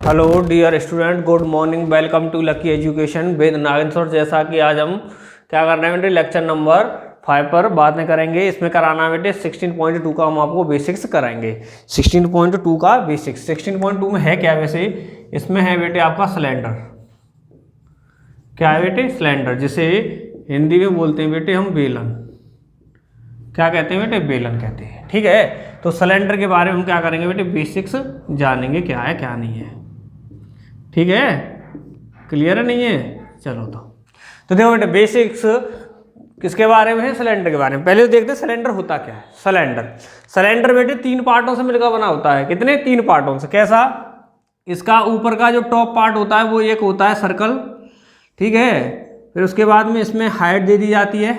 Hello dear student, good morning, welcome to lucky education with Nageshwar. जैसा कि आज हम क्या कर रहे हैं बेटे, लेक्चर नंबर 5 पर बात में करेंगे। इसमें कराना है बेटे 16.2 का हम आपको बेसिक्स कराएंगे। 16.2 का बेसिक्स। 16.2 में है क्या वैसे? इसमें है बेटे आपका सिलेंडर। क्या है बेटे? सिलेंडर, जिसे हिंदी में बोलते हैं बेटे हम बेलन। क्या कहते हैं बेटे? बेलन कहते हैं। ठीक है, तो सिलेंडर के बारे में हम क्या करेंगे बेटे, बेसिक्स जानेंगे, क्या है क्या नहीं है। ठीक है, क्लियर है नहीं है? चलो तो देखो बेटे, बेसिक्स किसके बारे में है? सिलेंडर के बारे में। पहले तो देखते हैं सिलेंडर होता क्या है। सिलेंडर बेटे 3 पार्टों से मिलकर बना होता है। कितने? 3 पार्टों से। कैसा? इसका ऊपर का जो टॉप पार्ट होता है वो एक होता है सर्कल। ठीक है, फिर उसके बाद में इसमें हाइट दे दी जाती है,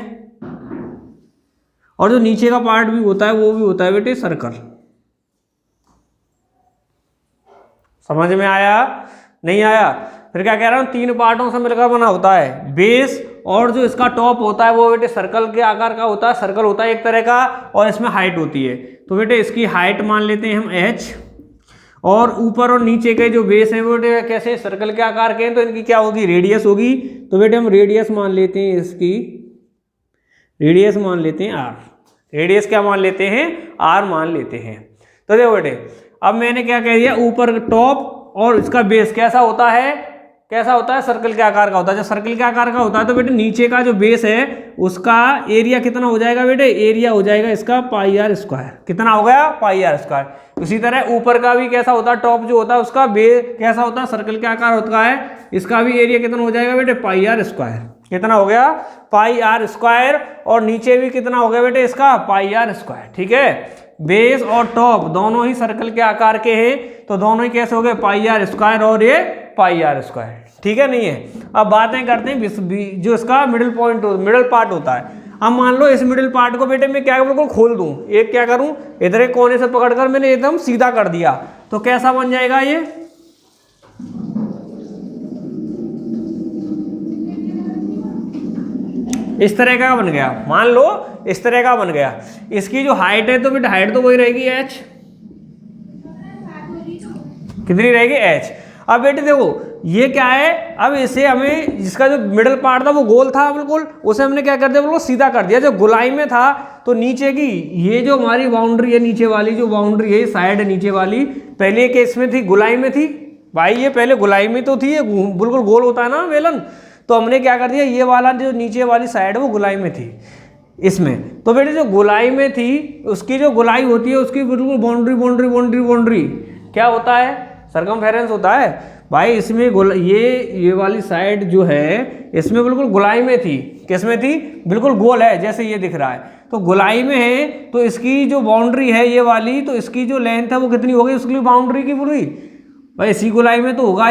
और जो नीचे का पार्ट भी होता है वो भी होता है बेटे सर्कल। समझ में आया? नहीं आया? फिर क्या कह रहा हूं, 3 पार्टों से मिलकर बना होता है। बेस और जो इसका टॉप होता है वो बेटे सर्कल के आकार का होता है। सर्कल होता है एक तरह का, और इसमें हाइट होती है। तो बेटे इसकी हाइट मान लेते हैं हम h, और ऊपर और नीचे के जो बेस हैं वो बेटे कैसे? सर्कल के आकार के हैं, तो इनकी क्या होगी? रेडियस होगी। तो बेटे हम रेडियस मान लेते हैं, इसकी रेडियस मान लेते हैं r। रेडियस क्या मान लेते हैं? r मान लेते हैं। तो देखो बेटे, अब मैंने क्या कह दिया, ऊपर टॉप और इसका बेस कैसा होता है? कैसा होता है? सर्कल के आकार का होता है। जब सर्कल के आकार का होता है तो बेटे नीचे का जो बेस है उसका एरिया कितना हो जाएगा बेटे? एरिया हो जाएगा इसका पाई आर स्क्वायर। कितना हो गया? पाई आर स्क्वायर। उसी तरह ऊपर का भी कैसा होता है? टॉप जो होता है उसका बेस कैसा होता है? सर्कल के आकार होता है। इसका भी एरिया कितना हो जाएगा बेटे? Pi r square. कितना हो गया? पाई आर स्क्वायर। और नीचे भी कितना हो गया बेटे इसका? पाई आर स्क्वायर। ठीक है, बेस और टॉप दोनों ही सर्कल के आकार के हैं, तो दोनों ही कैसे हो गए? पाई आर स्क्वायर और ये पाई आर स्क्वायर। ठीक है नहीं है? अब बातें करते हैं जो इसका मिडिल पॉइंट मिडिल पार्ट होता है। अब मान लो इस मिडिल पार्ट को बेटे मैं क्या बिल्कुल खोल दूं, एक क्या करूं, इधर एक कोने से पकड़कर मैंने एकदम सीधा कर दिया, तो कैसा बन जाएगा ये? इस तरह का बन गया। मान लो इस तरह का बन गया। इसकी जो हाइट है तो बेटा हाइट तो वही रहेगी h। कितनी रहेगी? h। अब बेटे देखो ये क्या है, अब इसे हमें जिसका जो मिडल पार्ट था वो गोल था बिल्कुल, उसे हमने क्या कर दिया? बिल्कुल सीधा कर दिया। जो गोलाई में था तो नीचे की ये जो हमारी बाउंड्री है, नीचे वाली जो बाउंड्री है, साइड है नीचे वाली, पहले केस में थी गोलाई में थी भाई, ये पहले गोलाई में तो थी, ये बिल्कुल गोल होता है ना बेलन। तो हमने क्या कर दिया, ये वाला जो नीचे वाली साइड है वो गोलाई में थी इसमें। तो बेटे जो गोलाई में थी उसकी जो गोलाई होती है उसकी बिल्कुल बाउंड्री बाउंड्री बाउंड्री बाउंड्री क्या होता है? सर्कमफेरेंस होता है भाई। इसमें ये वाली साइड जो है इसमें बिल्कुल गोलाई में थी। किस में थी? बिल्कुल गोल है, जैसे ये दिख रहा है तो गोलाई में है। तो इसकी जो बाउंड्री है ये वाली, तो इसकी जो लेंथ है वो कितनी हो गई उसकी बाउंड्री की पूरी? भाई इसी गोलाई में तो होगा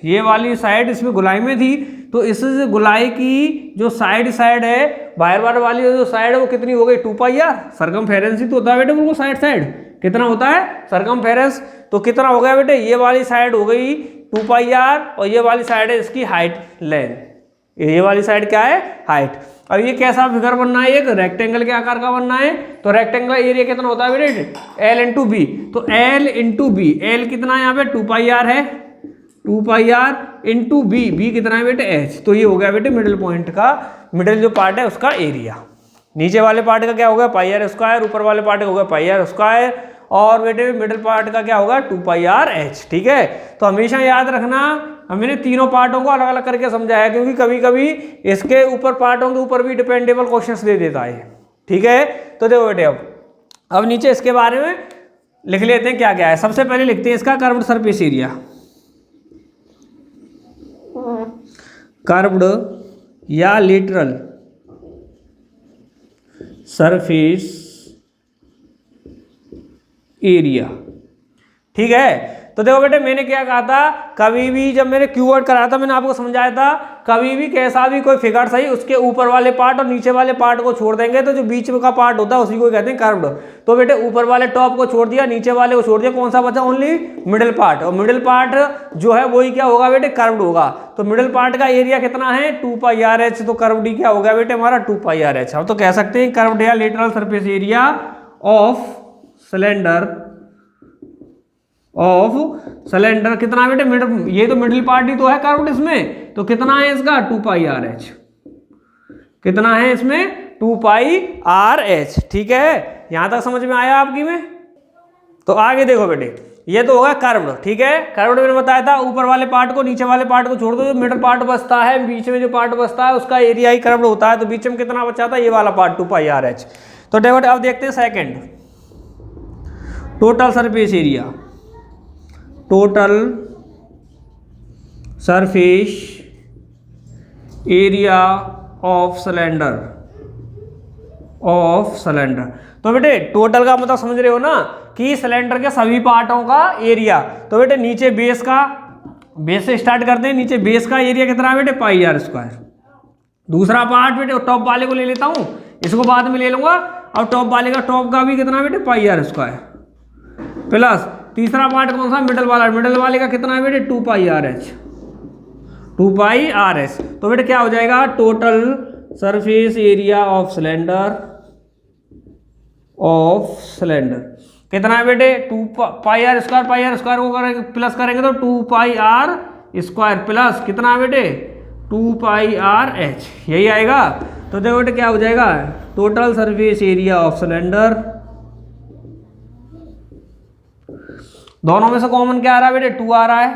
ये वाली साइड इसमें गोलाई में थी, तो इस गोलाई की जो साइड है, बाहर वाली जो साइड है वो कितनी हो गई? 2 पाई आर। सर्कमफेरेंस ही तो होता है बेटे बिल्कुल साइड कितना होता है? सर्कमफेरेंस। तो कितना हो गया बेटे? ये वाली साइड हो गई 2 पाई आर, और ये वाली साइड है इसकी हाइट लेंथ। ये वाली साइड क्या है? हाइट। अब ये कैसा फिगर बनना है? एक रेक्टेंगल के आकार का बनना है। तो रेक्टेंगल एरिया कितना होता है बेटे? L into B. तो एल इंटू बी, एल कितना है यहाँ पे? 2 पाई आर है, 2 pi r into B, B कितना है बेटे? एच। तो ये हो गया बेटे मिडिल पॉइंट का, मिडिल जो पार्ट है उसका एरिया। नीचे वाले पार्ट का क्या होगा? Pi r square. ऊपर वाले पार्ट का होगा पाई आर स्क्वायर, और बेटे मिडिल पार्ट का क्या होगा? 2 पाई आर एच। ठीक है, तो हमेशा याद रखना हमने तीनों पार्टों को अलग अलग करके समझाया, क्योंकि कभी कभी इसके ऊपर पार्टों के ऊपर भी डिपेंडेबल क्वेश्चंस दे देता है। ठीक है, तो देखो बेटे अब नीचे इसके बारे में लिख लेते हैं क्या क्या है। सबसे पहले लिखते हैं इसका कर्व्ड सरफेस एरिया। कर्व्ड या लेटरल सरफेस एरिया। ठीक है, तो देखो बेटे मैंने क्या कहा था, कभी भी जब मैंने कीवर्ड कराया था मैंने आपको समझाया था, कभी भी कैसा भी कोई फिगर सही उसके ऊपर वाले पार्ट और नीचे वाले पार्ट को छोड़ देंगे तो जो बीच का पार्ट होता है उसी को कहते हैं कर्व्ड। तो बेटे ऊपर वाले टॉप को छोड़ दिया, नीचे वाले को छोड़ दिया, कौन सा बचा? Only middle part. और मिडिल पार्ट जो है वही क्या होगा बेटे? कर्व्ड होगा। तो मिडिल पार्ट का एरिया कितना है? 2 पाई आर एच। तो कर्व्ड क्या हो गया बेटे हमारा? 2 पाई आर एच। हम तो कह सकते हैं कर्व्ड या lateral surface area of cylinder of cylinder कितना बेटे, मिडल, ये तो मिडिल पार्ट ही तो है कर्व्ड इसमें, तो कितना है इसका 2 पाई आर एच, कितना है इसमें 2 पाई आर एच। ठीक है, यहां तक समझ में आया आपकी में। तो आगे देखो बेटे, ये तो होगा कर्व्ड। ठीक है, कर्व्ड मैंने बताया था ऊपर वाले पार्ट को नीचे वाले पार्ट को छोड़ दो, जो मिडल पार्ट बचता है, बीच में जो पार्ट बचता है उसका एरिया ही कर्व्ड होता है। तो बीच में कितना बचा था, ये वाला पार्ट 2 पाई आर एच। तो देखो अब देखते हैं second, total surface area, total surface area of cylinder, of cylinder. तो बेटे टोटल का मतलब समझ रहे हो ना कि सिलेंडर के सभी पार्टों का एरिया। तो बेटे नीचे बेस का, बेस से स्टार्ट करते हैं, नीचे बेस का एरिया कितना है बेटे, पाई आर स्क्वायर। दूसरा पार्ट बेटे टॉप वाले को ले लेता हूं, इसको बाद में ले लूंगा। अब टॉप वाले का, टॉप का भी कितना बेटे, पाई आर स्क्वायर, प्लस तीसरा पार्ट कौन सा, मिडल वाला, मिडल वाले का कितना है बेटे 2 pi r h, 2 pi r h. तो बेटे क्या हो जाएगा, total surface area of cylinder, of cylinder कितना है बेटे 2 pi r square, pi r square को करेंगे प्लस करेंगे तो 2 पाई आर स्क्वायर प्लस कितना है बेटे 2 पाई आर एच, यही आएगा। तो देखो बेटे क्या हो जाएगा, total surface area of cylinder, दोनों में से कॉमन क्या आ रहा है बेटे 2 आ रहा है,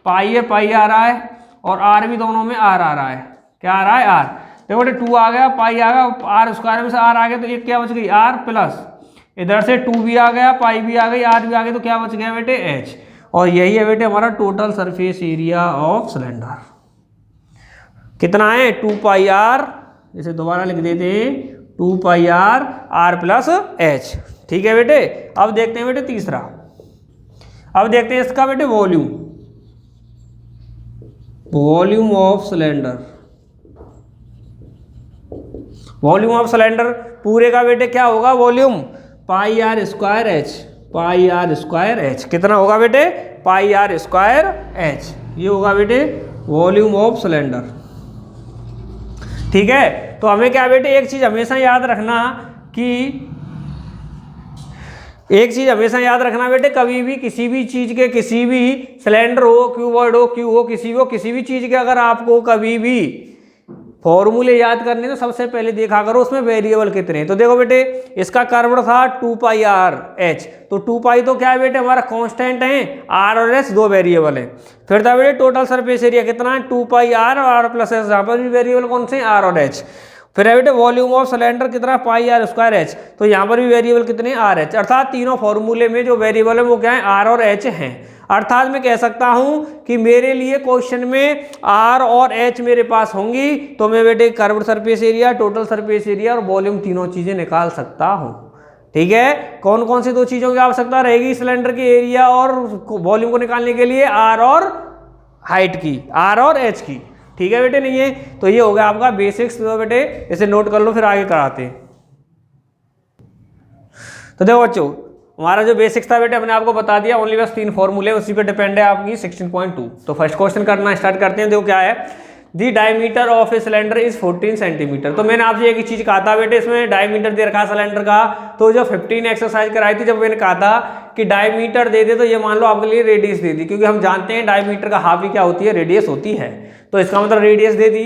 पाई है पाई आ रहा है, और आर भी दोनों में आर आ रहा है, क्या आ रहा है आर। देखो बेटे 2 आ गया, पाई आ गया, आर स्क्वायर में से आर आ गया, तो एक क्या बच गई आर, प्लस इधर से 2 भी आ गया, पाई भी आ गई, आर भी आ गई, तो क्या बच गया बेटे एच। और यही है बेटे हमारा total surface area of cylinder, कितना है 2 पाई आर, इसे दोबारा लिख देते हैं 2 pi are, are plus H. ठीक है बेटे, अब देखते हैं बेटे तीसरा, अब देखते हैं इसका बेटे volume, volume of cylinder, volume of cylinder पूरे का बेटे क्या होगा volume, pi r square H, pi r square H, कितना होगा बेटे पाई आर स्क्वायर एच, ये होगा बेटे वॉल्यूम ऑफ सिलेंडर। ठीक है, तो हमें क्या बेटे एक चीज हमेशा याद रखना कि, एक चीज हमेशा याद रखना बेटे, कभी भी किसी भी चीज के, किसी भी सिलेंडर हो, क्यूबॉइड हो, क्यू हो, किसी भी चीज के अगर आपको कभी भी फॉर्मूले याद करने तो सबसे पहले देखा करो उसमें वेरिएबल कितने हैं। तो देखो बेटे इसका कर्व था 2 पाई आर एच, तो 2 पाई तो क्या है बेटे हमारा कांस्टेंट है, आर और एच दो वेरिएबल है। फिर था बेटे टोटल सरफेस एरिया कितना है 2 पाई आर और आर प्लस एच, यहाँ पर भी वेरिएबल कौन से आर और एच। फिर है बेटे वॉल्यूम ऑफ सिलेंडर कितना पाई आर स्क्वायर एच, तो यहाँ पर भी वेरिएबल कितने आर एच, अर्थात तीनों फॉर्मूले में जो वेरिएबल है वो क्या है आर और एच हैं। अर्थात मैं कह सकता हूं कि मेरे लिए क्वेश्चन में आर और एच मेरे पास होंगी तो मैं बेटे curved surface area, total surface area और वॉल्यूम तीनों चीजें निकाल सकता हूं। ठीक है, कौन कौन सी दो चीजों की आवश्यकता रहेगी सिलेंडर के एरिया और वॉल्यूम को निकालने के लिए, आर और हाइट की, आर और एच की। ठीक है बेटे, नहीं है तो ये हो गया आपका बेसिक्स। तो बेटे इसे नोट कर लो फिर आगे कराते हैं। तो देखो बच्चों हमारा जो बेसिक्स था बेटे हमने आपको बता दिया, ओनली बस 3 फॉर्मूले उसी पे डिपेंड है आपकी 16.2। तो फर्स्ट क्वेश्चन करना स्टार्ट करते हैं। देखो क्या है, दी diameter of a cylinder is 14 centimetre. तो मैंने आपसे एक चीज कहा था बेटे, इसमें डायमीटर दे रखा सिलेंडर का, तो जो 15 एक्सरसाइज कराई थी जब मैंने कहा था कि डायमीटर दे दे तो ये मान लो आपके लिए रेडियस दे दी, क्योंकि हम जानते हैं डायमीटर का हाफ ही क्या होती है, रेडियस होती है। तो इसका मतलब radius they the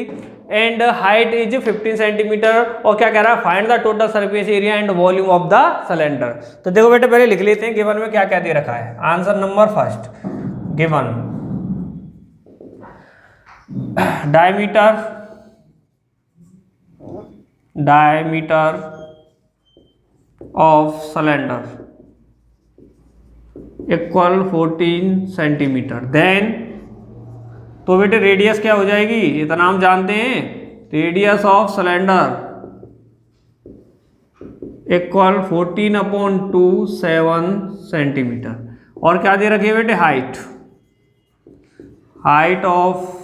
and height is 15 centimetre. और क्या कह रहा है, find the total surface area and volume of the cylinder. तो देखो बेटे पहले लिख लेते हैं गिवन में क्या क्या दे रखा है। Answer number first given, diameter, diameter of cylinder equal 14 सेंटीमीटर। देन तो बेटे रेडियस क्या हो जाएगी, इतना हम जानते हैं, radius of cylinder equal 14/2 7 centimetre. और क्या दे रखी है बेटे, हाइट, हाइट ऑफ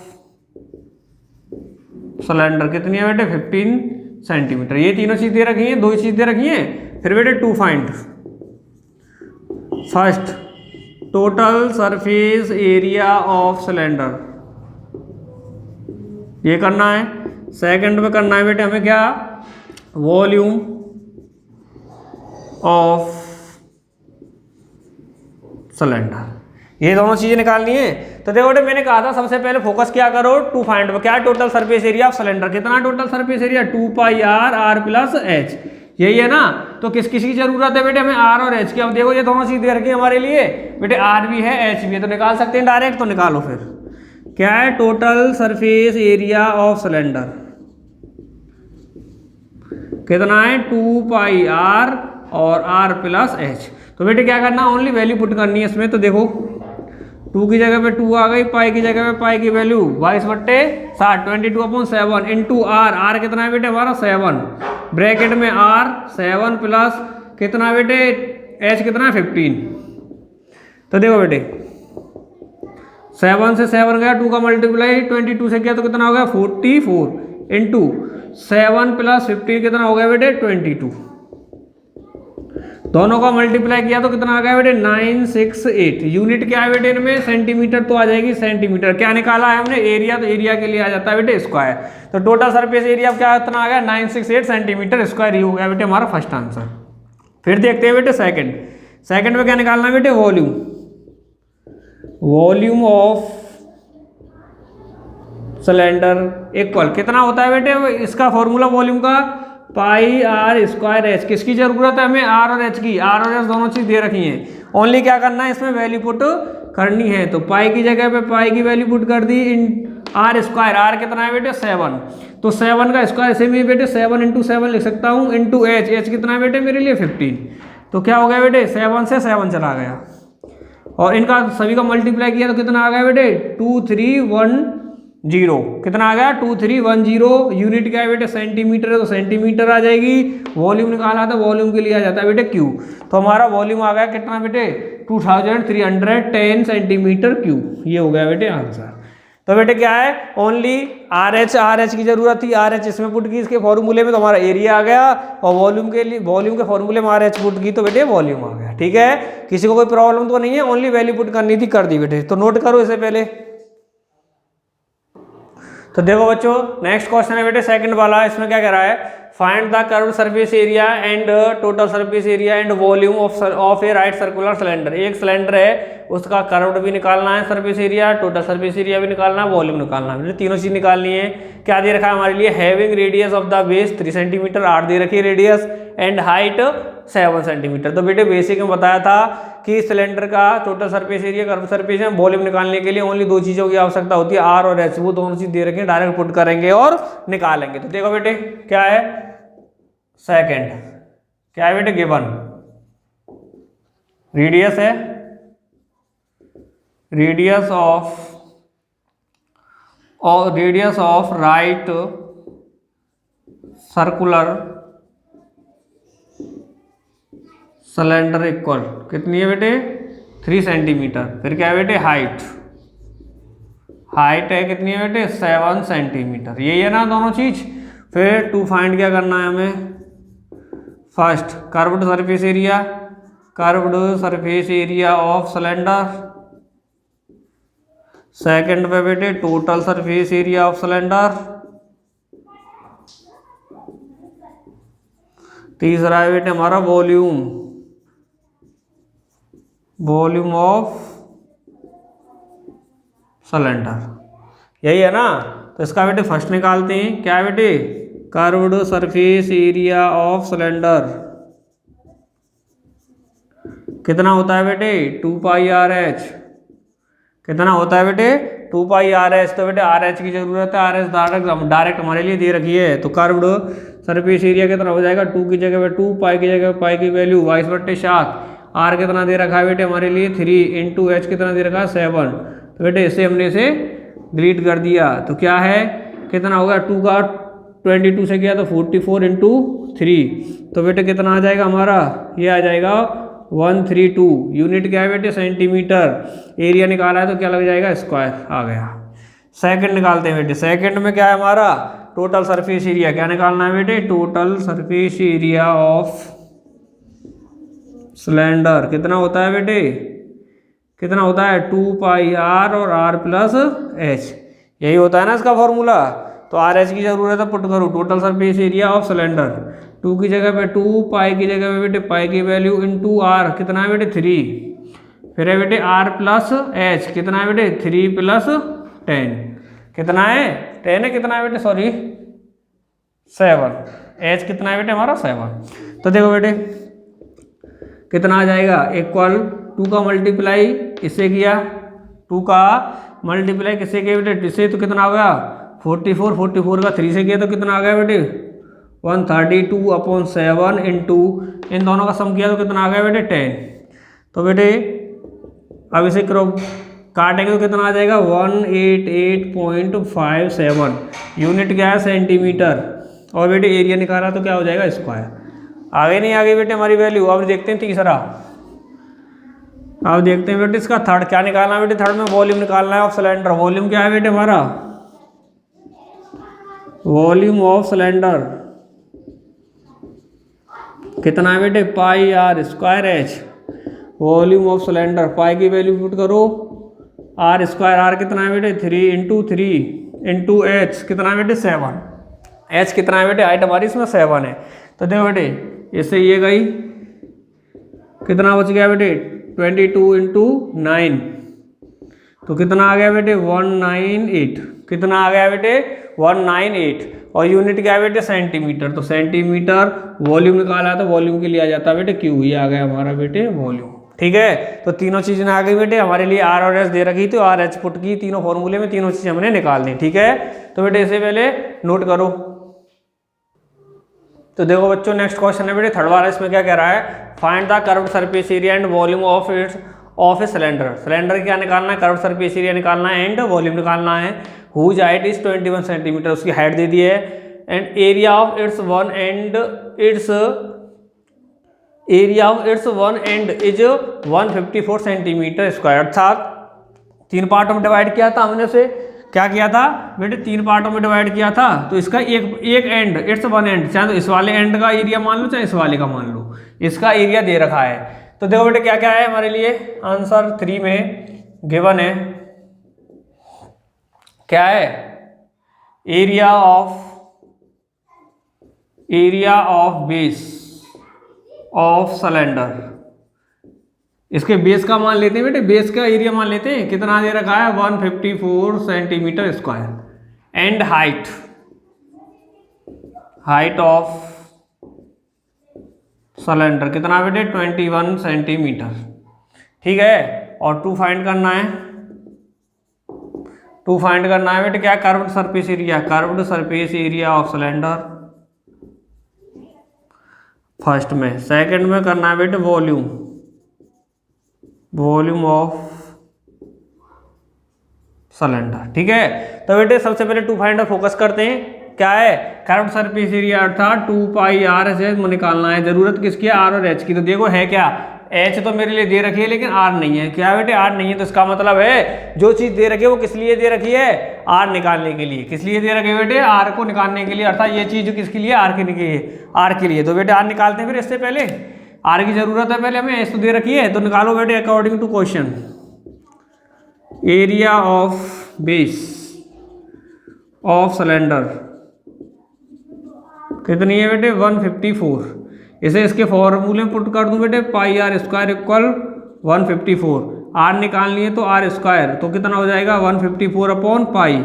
सिलेंडर कितनी है बेटे 15 सेंटीमीटर। ये तीनों चीज दे रखी है, दो ही चीज दे रखी है। फिर बेटे to find first total surface area of cylinder, ये करना है। सेकंड में करना है बेटे हमें क्या, वॉल्यूम ऑफ सिलेंडर। ये दोनों चीजें निकालनी है। तो देखो बेटे मैंने कहा था सबसे पहले फोकस क्या करो, टू फाइंड, क्या total surface area of cylinder, कितना टोटल सरफेस एरिया, 2 पाई r प्लस h, यही है ना। तो किस किस की जरूरत है बेटे, हमें r और h की। अब देखो ये दोनों चीज दे रखी है हमारे लिए बेटे, r भी है h भी है, तो निकाल सकते हैं डायरेक्ट, तो निकालो फिर। क्या है total surface area of cylinder, कितना है 2 पाई r और r प्लस h। तो बेटे क्या करना, ओनली वैल्यू पुट करनी है इसमें। तो देखो 2 की जगह पे 2 आ गई, पाई की जगह पे पाई की वैल्यू 22/60, 22/7 इंटू r कितना है बेटे हमारा 7, ब्रैकेट में r 7 प्लस कितना बेटे h कितना है 15। तो देखो बेटे 7 से 7 गया, 2 का मल्टीप्लाई 22 से किया तो कितना हो गया 44 इंटू 7 प्लस 15 कितना हो गया बेटे 22, दोनों का मल्टीप्लाई किया तो कितना आ गया बेटे 968। यूनिट क्या है बेटे इनमें, सेंटीमीटर, तो आ जाएगी सेंटीमीटर। क्या निकाला है हमने एरिया, तो एरिया के लिए आ जाता है बेटे स्क्वायर। तो टोटल सरफेस एरिया क्या कितना आ गया 968 सेंटीमीटर स्क्वायर, ही हो गया बेटे हमारा फर्स्ट आंसर। फिर देखते हैं बेटे सेकंड में क्या निकालना है बेटे, वॉल्यूम ऑफ सिलेंडर इक्वल कितना होता है बेटे, इसका फॉर्मूला वॉल्यूम का पाई r स्क्वायर h। किसकी जरूरत है हमें, r और h की, r और h दोनों चीज दे रखी हैं, ओनली क्या करना है इसमें वैल्यू पुट करनी है। तो पाई की जगह पे पाई की वैल्यू पुट कर दी, इन r स्क्वायर, r कितना है बेटे 7, तो 7 का स्क्वायर ऐसे में बेटे 7 इंटू 7 लिख सकता हूँ, इंटू h कितना है बेटे मेरे लिए 15। तो क्या हो गया बेटे 7 से 7 चला गया, और इनका सभी का मल्टीप्लाई किया तो कितना आ गया बेटे 2310, कितना आ गया 2310। यूनिट क्या है बेटे सेंटीमीटर है, तो सेंटीमीटर आ जाएगी। वॉल्यूम निकाला था, वॉल्यूम के लिए आ जाता है बेटे क्यू। तो हमारा वॉल्यूम आ गया कितना बेटे 2310 सेंटीमीटर क्यूब, ये हो गया बेटे आंसर। तो बेटे क्या है ओनली आर एच की जरूरत थी, आर एच इसमें पुट की इसके फॉर्मूले में, तो हमारा एरिया आ गया, और वॉल्यूम के लिए वॉल्यूम के फॉर्मूले में आर एच पुट की तो बेटे वॉल्यूम आ गया। ठीक है, किसी को कोई प्रॉब्लम तो नहीं है, ओनली वैल्यू पुट करनी थी, कर दी बेटे। तो नोट करो इसे पहले। तो देखो बच्चों नेक्स्ट क्वेश्चन है बेटे सेकंड वाला, इसमें क्या कह रहा है, find the curved surface area and total surface area and volume of A right circular cylinder. एक सिलेंडर है उसका कर्व्ड भी निकालना है surface area, total surface area भी निकालना है, वॉल्यूम निकालना है, तीनों चीज निकालनी है। क्या दे रखा है हमारे लिए, having radius of the base 3 centimetre, 8 दे रखी है रेडियस, एंड हाइट 7 सेंटीमीटर। तो बेटे बेसिक में बताया था कि सिलेंडर का total surface area, curve surface है, वॉल्यूम निकालने के लिए ओनली 2 चीजों की आवश्यकता होती है, आर और एच। वो दोनों चीज दे रखे हैं, डायरेक्ट पुट करेंगे और निकालेंगे। तो देखो बेटे क्या है सेकंड, क्या है बेटे गिवन रेडियस है, radius of right circular cylinder equal कितनी है बेटे 3 सेंटीमीटर। फिर क्या है बेटे हाइट है कितनी है बेटे 7 सेंटीमीटर, यही है ना दोनों चीज। फिर टू फाइंड क्या करना है हमें, first curved surface area of cylinder, second पे बेटे total surface area of cylinder, तीसरा है बेटे हमारा वॉल्यूम ऑफ सिलेंडर, यही है ना। तो इसका बेटे फर्स्ट निकालते हैं, क्या है बेटे curved surface area of cylinder कितना होता है बेटे 2 पाई आर एच, कितना होता है बेटे 2 पाई आर एच। तो बेटे आर एच की जरूरत है, आर एच डायरेक्ट हमारे लिए दे रखी है। तो कर्व्ड सरफेस एरिया कितना हो जाएगा 2 की जगह पे 2, पाई की जगह पे पाई की वैल्यू 22/7, आर कितना दे रखा है बेटे हमारे लिए 3 इंटू एच कितना दे रखा है 7। तो बेटे इसे हमने इसे डिलीट कर दिया, तो क्या है कितना होगा 2 का 22 से किया तो 44 इंटू 3, तो बेटे कितना आ जाएगा हमारा, ये आ जाएगा 132। यूनिट क्या है बेटे सेंटीमीटर, एरिया निकाला है तो क्या लग जाएगा स्क्वायर आ गया। सेकंड निकालते हैं बेटे, सेकंड में क्या है हमारा टोटल सरफेस एरिया, क्या निकालना है बेटे total surface area of cylinder कितना होता है बेटे, कितना होता है 2 पाई आर और आर प्लस एच, यही होता है ना इसका फॉर्मूला। तो आर एच की जरूरत है, पुट करो total surface area of cylinder, 2 की जगह पे 2, पाई की जगह पे बेटे पाई की वैल्यू इंटू आर कितना है बेटे 3 फिर है बेटे आर प्लस एच, कितना है बेटे 3 + 10, कितना है 10 है, कितना है बेटे सॉरी 7, एच कितना है बेटे हमारा 7। तो देखो बेटे कितना आ जाएगा, इक्वल 2 का मल्टीप्लाई इससे किया, 2 का मल्टीप्लाई किससे किया बेटे इससे, तो कितना आ गया 44, 44 का 3 से किया तो कितना आ गया बेटे 132/7 इंटू इन दोनों का सम किया तो कितना आ गया बेटे 10। तो बेटे अब इसे करो काटेंगे तो कितना आ जाएगा 188.57, यूनिट क्या है सेंटीमीटर, और बेटे एरिया निकाला तो क्या हो जाएगा स्क्वायर। आगे नहीं आगे बेटे हमारी वैल्यू। अब देखते हैं तीसरा, अब देखते हैं बेटे इसका थर्ड क्या निकालना है बेटे, थर्ड में वॉल्यूम निकालना है ऑफ सिलेंडर। वॉल्यूम क्या है बेटे हमारा, वॉल्यूम ऑफ सिलेंडर कितना है बेटे pi r square h, volume of cylinder pi की वैल्यू पुट करो आर स्क्वायर, आर कितना है बेटे 3 इंटू एच कितना है बेटे 7, एच कितना है बेटे हाइट हमारी इसमें 7 है। तो देखो बेटे इससे ये गई कितना बच गया बेटे 22 इंटू 9, तो कितना आ गया बेटे 198, कितना आ गया बेटे 198, और यूनिट क्या है बेटे सेंटीमीटर, तो सेंटीमीटर वॉल्यूम निकाला तो वॉल्यूम के लिए आ जाता है बेटे क्यू, ये आ गया हमारा बेटे वॉल्यूम। ठीक है, तो तीनों चीज़ें आ गई बेटे हमारे लिए, आर और एस दे रखी तो आर एच पुट की, तीनों फॉर्मूले में तीनों चीज़ें हमने निकाल दी। ठीक है, तो बेटे इसे पहले नोट करो। तो देखो बच्चों नेक्स्ट क्वेश्चन है बेटे थर्ड वाला, इसमें क्या कह रहा है, find the curved surface area and volume of a cylinder. Cylinder क्या निकालना है, कर्व्ड सरफेस एरिया निकालना है एंड वॉल्यूम निकालना है। हुज हाइट इज 21 सेंटीमीटर, उसकी हाइट दे दी है, and area of its one and is 154 centimetre square, अर्थात 3 पार्टों में डिवाइड किया था हमने उसे, क्या किया था बेटे 3 पार्टों में डिवाइड किया था, तो इसका एक एंड इट्स वन एंड, चाहे तो इस वाले एंड का एरिया मान लो चाहे इस वाले का मान लो, इसका एरिया दे रखा है। तो देखो बेटे क्या क्या है हमारे लिए, आंसर 3 में गिवन है, क्या है area of base of cylinder, इसके बेस का मान लेते हैं बेटे, बेस का एरिया मान लेते हैं, कितना दे रखा है 154 centimetre square, and height of cylinder कितना बेटे 21 सेंटीमीटर। ठीक है, और 2 फाइंड करना है, 2 फाइंड करना है बेटे क्या, curved surface area of cylinder first में, सेकंड में करना है बेटे वॉल्यूम ऑफ सिलेंडर। ठीक है, तो बेटे सबसे पहले 2 फाइंड फोकस करते हैं, क्या है कर्व्ड सरफेस एरिया अर्थात 2 पाई आर एच निकालना है। जरूरत किसकी है, आर और एच की। तो देखो है क्या, एच तो मेरे लिए दे रखी है लेकिन आर नहीं है, क्या बेटे आर नहीं है, तो इसका मतलब है जो चीज़ दे रखी है वो किस लिए दे रखी है, आर निकालने के लिए। किस लिए दे रखी है बेटे, आर को निकालने के लिए, अर्थात ये चीज़ जो किसके लिए, आर के लिए। तो बेटे आर निकालते हैं, फिर इससे पहले आर की जरूरत है, पहले हमें एच तो दे रखी है, तो निकालो बेटे according to question. Area of base of cylinder कितनी है बेटे 154, इसे इसके फॉर्मूले में पुट कर दूं बेटे, pi r square equal 154, are निकालनी है तो आर स्क्वायर, तो कितना हो जाएगा 154/पाई,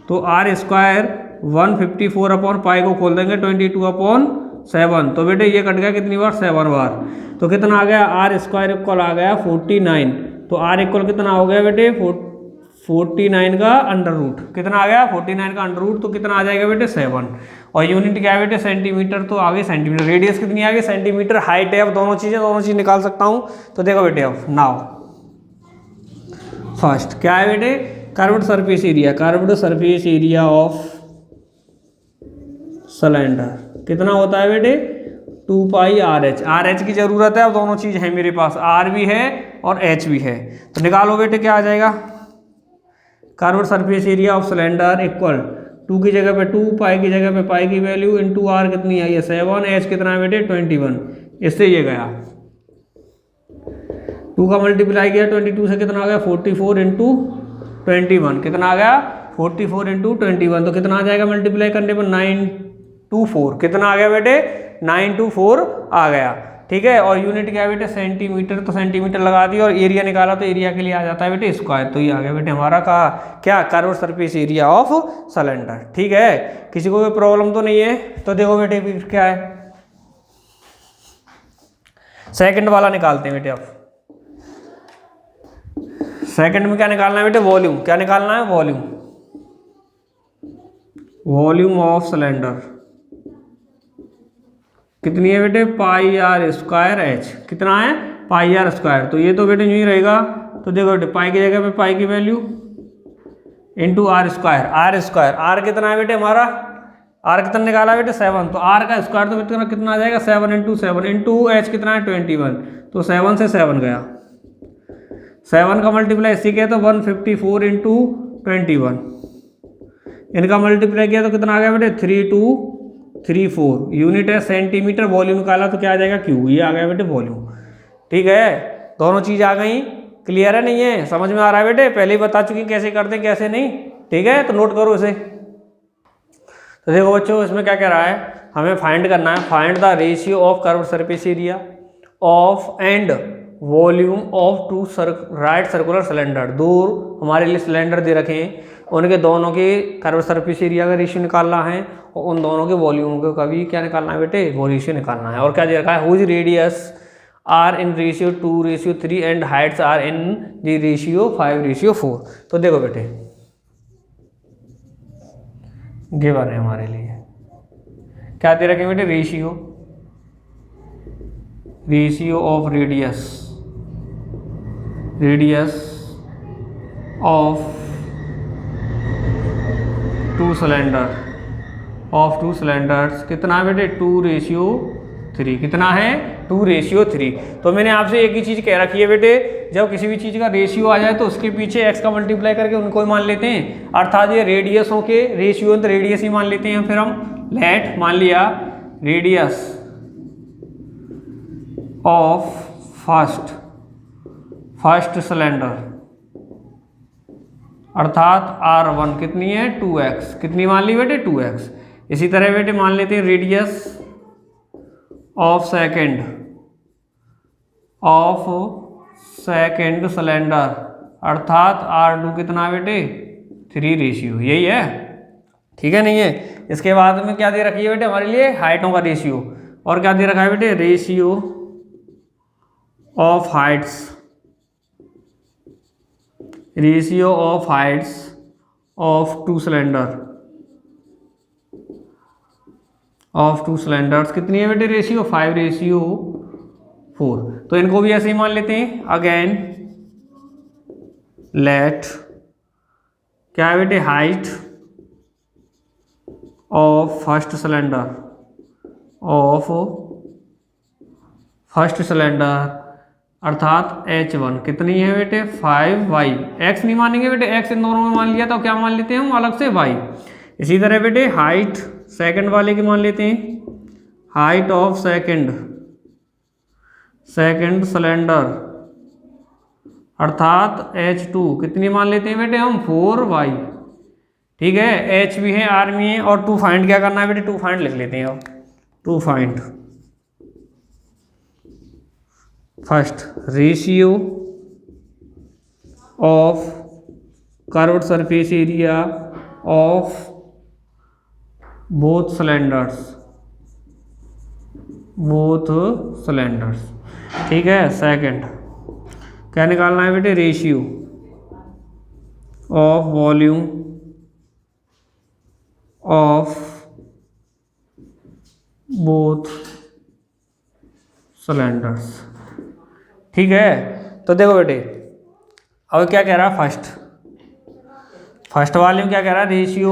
तो आर स्क्वायर 154/पाई को खोल देंगे 22/7, तो बेटे ये कट गया कितनी बार 7 बार, तो कितना आ गया आर स्क्वायर इक्वल आ गया 49, तो आर इक्वल कितना हो गया बेटे 49 का अंडर रूट, कितना आ गया 49 का अंडर रूट, तो कितना आ जाएगा बेटे 7, और यूनिट क्या है बेटे सेंटीमीटर, तो आगे सेंटीमीटर, रेडियस कितनी आ गई सेंटीमीटर, हाइट है, अब दोनों चीज़ निकाल सकता हूँ। तो देखो बेटे अब नाउ फर्स्ट क्या है बेटे curved surface area of cylinder कितना होता है बेटे 2 पाई आर एच की जरूरत है, अब दोनों चीज़ है मेरे पास, आर भी है और एच भी है, तो निकालो बेटे क्या आ जाएगा, curved surface area of cylinder equal 2 की जगह पे 2, पाई की जगह पे पाई की वैल्यू इंटू आर कितनी आई है 7, एच कितना है बेटे 21, इससे ये गया 2 का मल्टीप्लाई किया 22 से कितना आ गया 44 इंटू 21, कितना आ गया 44 इंटू 21, तो कितना आ जाएगा मल्टीप्लाई करने पर 924, कितना आ गया बेटे 924 आ गया। ठीक है, और यूनिट क्या है बेटे सेंटीमीटर, तो सेंटीमीटर लगा दिया और एरिया निकाला तो एरिया के लिए आ जाता है बेटे स्क्वायर। तो ये आ गया बेटे हमारा का क्या curve surface area of cylinder. ठीक है, किसी को कोई प्रॉब्लम तो नहीं है। तो देखो बेटे फिर क्या है, सेकंड वाला निकालते हैं बेटे। अब सेकंड में क्या निकालना है बेटे, वॉल्यूम। क्या निकालना है, वॉल्यूम, वॉल्यूम ऑफ सिलेंडर कितनी है बेटे, पाई आर स्क्वायर एच। कितना है, पाई आर स्क्वायर। तो ये तो बेटे यूँ ही रहेगा। तो देखो बेटे पाई की जगह पे पाई की value into r square. R square, r कितना है बेटे हमारा, आर कितना निकाला बेटे 7, तो आर का स्क्वायर तो कितना कितना आ जाएगा 7 इंटू 7 इंटू एच कितना है 21, तो 7 से 7 गया, 7 का मल्टीप्लाई इसी के तो 154 इंटू 21, इनका मल्टीप्लाई किया तो कितना आ गया बेटे 3234। यूनिट है सेंटीमीटर, वॉल्यूम निकाला तो क्या आ जाएगा क्यू, ये आ गया बेटे वॉल्यूम। ठीक है, दोनों चीज़ आ गई। क्लियर है नहीं है, समझ में आ रहा है बेटे, पहले ही बता चुकी कैसे करते हैं कैसे नहीं। ठीक है, तो नोट करो इसे। तो देखो बच्चों इसमें क्या कह रहा है, हमें फाइंड करना है, find the ratio of curve surface area of and volume of two right circular cylinder. दो हमारे लिए सिलेंडर दे रखे हैं, उनके दोनों के कर्व सरफेस एरिया का रेशियो निकालना है और उन दोनों के वॉल्यूम का भी क्या निकालना है बेटे, वो रेशियो निकालना है। और क्या दे रखा है, whose radius are in ratio 2:3 and heights are in the ratio 5:4। तो देखो बेटे गिवन है हमारे लिए, क्या दे रखे बेटे, ratio of radius of to cylinders कितना है बेटे 2:3। कितना है 2:3। तो मैंने आपसे एक ही चीज़ कह रखी है बेटे, जब किसी भी चीज़ का रेशियो आ जाए तो उसके पीछे x का मल्टीप्लाई करके उनको ही मान लेते हैं, अर्थात ये रेडियसों के रेशियो तो रेडियस ही मान लेते हैं। फिर हम लेट मान लिया रेडियस ऑफ फर्स्ट सिलेंडर अर्थात R1 कितनी है 2x, कितनी मान ली बेटे 2x। इसी तरह बेटे मान लेते हैं रेडियस ऑफ सेकंड सिलेंडर अर्थात R2 कितना बेटे 3 रेशियो, यही है। ठीक है नहीं है। इसके बाद में क्या दे रखी है बेटे हमारे लिए, हाइटों का रेशियो, और क्या दे रखा है बेटे ratio of Heights of to cylinders कितनी है बेटे रेशियो 5:4। तो इनको भी ऐसे ही मान लेते हैं। अगेन लेट क्या है बेटे हाइट ऑफ फर्स्ट सिलेंडर अर्थात H1 कितनी है बेटे 5y। x नहीं मानेंगे बेटे, x इन दोनों में मान लिया तो क्या मान लेते हैं हम अलग से y। इसी तरह बेटे हाइट सेकंड वाले की मान लेते हैं, हाइट ऑफ सेकंड सिलेंडर अर्थात H2 कितनी मान लेते हैं बेटे हम 4y। ठीक है, H भी है R भी है। और टू फाइंड क्या करना है बेटे, टू फाइंड लिख लेते हैं अब। To find first ratio of curved surface area of both cylinders. ठीक है, सेकंड क्या निकालना है बेटे, ratio of volume of both cylinders. ठीक है, तो देखो बेटे अब क्या कह रहा है, फर्स्ट वॉल्यूम क्या कह रहा है, ratio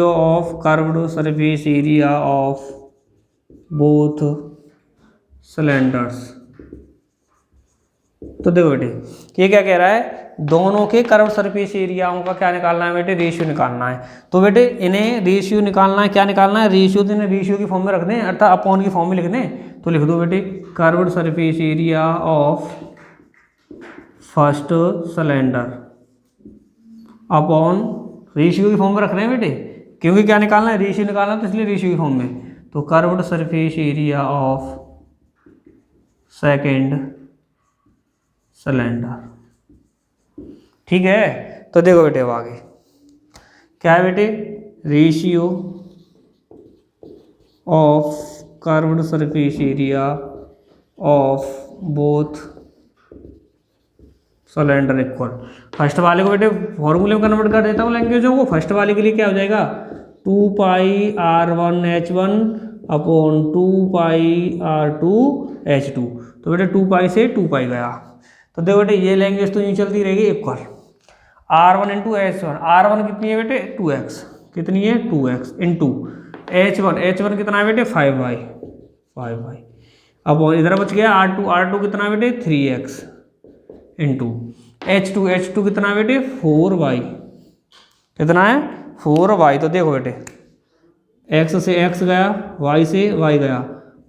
of curved surface area of both cylinders. तो देखो बेटे ये क्या कह रहा है, दोनों के कर्व सरफेस एरियाओं का क्या निकालना है बेटे, रेशियो निकालना है। तो बेटे इन्हें रेशियो निकालना है, क्या निकालना है रेशियो, तो इन्हें रेशियो की फॉर्म में रख दें अर्थात अपॉन की फॉर्म में लिख दें। तो लिख दो बेटे curved surface area of first cylinder upon ratio की फॉर्म में रख रहे हैं बेटे, क्योंकि क्या निकालना है, रेशियो निकालना, तो इसलिए रेशियो की फॉर्म में। तो curved surface area of second cylinder, ठीक है। तो देखो बेटे अब आगे क्या है बेटे, ratio of curved surface area of both cylinder equal. First वाले को बेटे फॉर्मूले में कन्वर्ट कर देता हूँ लैंग्वेजों को। फर्स्ट वाले के लिए क्या हो जाएगा, 2 पाई R1H1 अपॉन 2 पाई R2H2। तो बेटे 2 पाई से 2 पाई गया। तो देखो बेटे ये लैंग्वेज तो यूँ चलती रहेगी equal R1 into H1। R1 कितनी है बेटे 2x, कितनी है 2x इंटू H1 कितना है बेटे 5y अपॉन इधर बच गया R2 कितना है बेटे 3x इंटू H2 कितना है बेटे 4y, कितना है 4y। तो देखो बेटे x से x गया, y से y गया,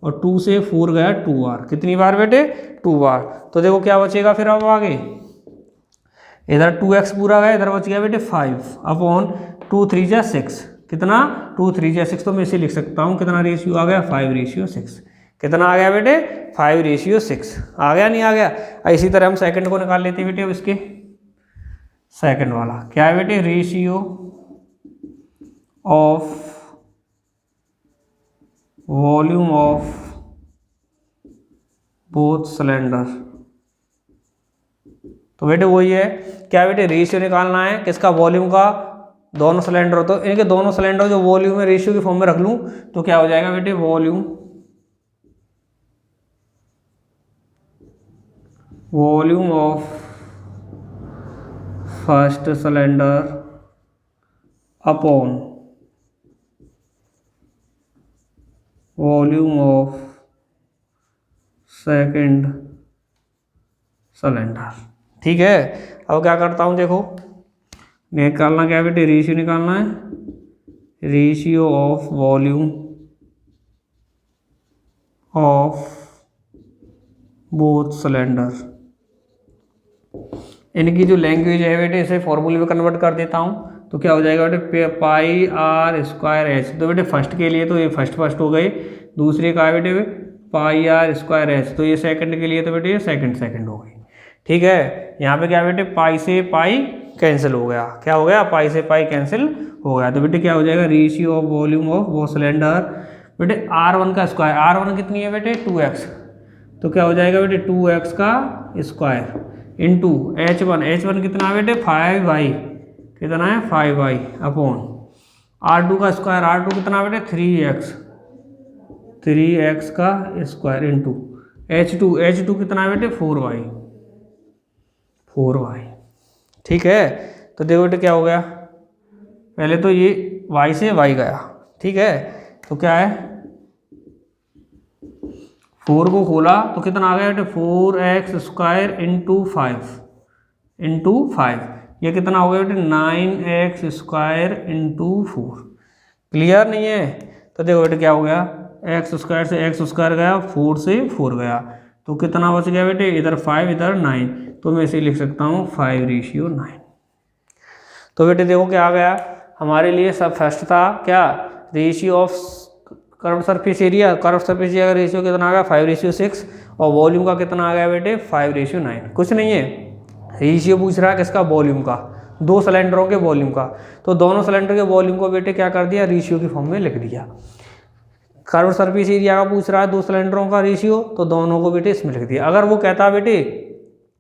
और 2 से 4 गया 2 बार, कितनी बार बेटे 2 बार। तो देखो क्या बचेगा फिर अब आगे, इधर 2x पूरा गया, इधर बच गया बेटे 5 अपॉन 2 3 जा 6, कितना 2 3 जा 6। तो मैं इसे लिख सकता हूँ कितना रेशियो आ गया 5:6। कितना आ गया बेटे 5:6 आ गया, नहीं आ गया। इसी तरह हम सेकंड को निकाल लेते हैं बेटे। अब इसके सेकंड वाला क्या है बेटे, ratio of volume of both cylinder. तो बेटे वही है, क्या बेटे रेशियो निकालना है किसका, वॉल्यूम का, दोनों सिलेंडर हो तो इनके दोनों सिलेंडर जो वॉल्यूम है रेशियो की फॉर्म में रख लूँ तो क्या हो जाएगा बेटे, volume of first cylinder upon volume of second cylinder, ठीक है। अब क्या करता हूँ देखो, निकालना क्या है बेटे, रेशियो निकालना है, ratio of volume of both cylinder. इनकी जो लैंग्वेज है बेटे इसे फॉर्मूले में कन्वर्ट कर देता हूँ। तो क्या हो जाएगा बेटे पाई R²H। तो बेटे फर्स्ट के लिए तो ये फर्स्ट हो गई, दूसरे का है बेटे पाई R²H। तो ये सेकंड के लिए तो बेटे ये सेकंड हो गई, ठीक है। यहाँ पे क्या बेटे पाई से पाई कैंसिल हो गया, क्या हो गया पाई से पाई कैंसिल हो गया। तो बेटे क्या हो जाएगा, रेशियो ऑफ वॉल्यूम ऑफ वो सिलेंडर बेटे R1 का स्क्वायर, R1 कितनी है बेटे 2x। तो क्या हो जाएगा बेटे 2x का स्क्वायर इंटू H1 कितना है बेटे 5y, कितना है 5y अपॉन R2 का स्क्वायर, R2 कितना बेटे 3x का स्क्वायर इंटू H2 कितना है बेटे 4y, ठीक है। तो देखो बेटे क्या हो गया, पहले तो ये y से y गया, ठीक है। तो क्या है 4 को खोला तो कितना आ गया बेटे 4x² इंटू 5, ये कितना हो गया बेटे 9x² इंटू 4। क्लियर नहीं है। तो देखो बेटे क्या हो गया, x² से x² गया, 4 से 4 गया, तो कितना बच गया बेटे, इधर 5 इधर 9। तो मैं इसे लिख सकता हूँ 5:9। तो बेटे देखो क्या आ गया हमारे लिए, सब फर्स्ट था क्या, ratio of curved surface area, curved surface area का रेशियो कितना आ गया 5:6, और वॉल्यूम का कितना आ गया बेटे 5:9। कुछ नहीं है, रेशियो पूछ रहा है किसका, वॉल्यूम का, दो सिलेंडरों के वॉल्यूम का। तो दोनों सिलेंडर के वॉल्यूम को बेटे क्या कर दिया, रेशियो की फॉर्म में लिख दिया। कर्व्ड सरफेस एरिया का पूछ रहा है दो सिलेंडरों का रेशियो, तो दोनों को बेटे इसमें लिख दिया। अगर वो कहता बेटे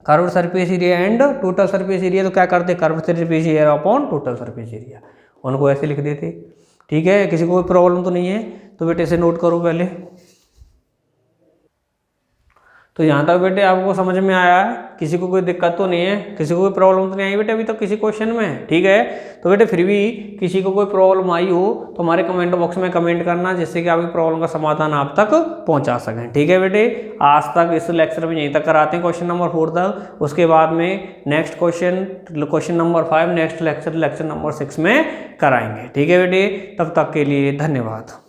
curved surface area and total surface area, तो क्या करते, curved surface area upon total surface area, उनको ऐसे लिख देते, ठीक है। किसी को कोई प्रॉब्लम तो नहीं है, तो बेटे इसे नोट करो पहले। तो यहाँ तक बेटे आपको समझ में आया है, किसी को कोई दिक्कत तो नहीं है, किसी को कोई प्रॉब्लम तो नहीं आई बेटे अभी तक किसी क्वेश्चन में, ठीक है। तो बेटे फिर भी किसी को कोई प्रॉब्लम आई हो तो हमारे कमेंट बॉक्स में कमेंट करना, जिससे कि आपकी प्रॉब्लम का समाधान आप तक पहुँचा सकें, ठीक है बेटे। आज तक इस लेक्चर में यहीं तक कराते हैं क्वेश्चन नंबर 4 तक, उसके बाद में next question number 5 next lecture number 6 में कराएंगे, ठीक है बेटे। तब तक के लिए धन्यवाद।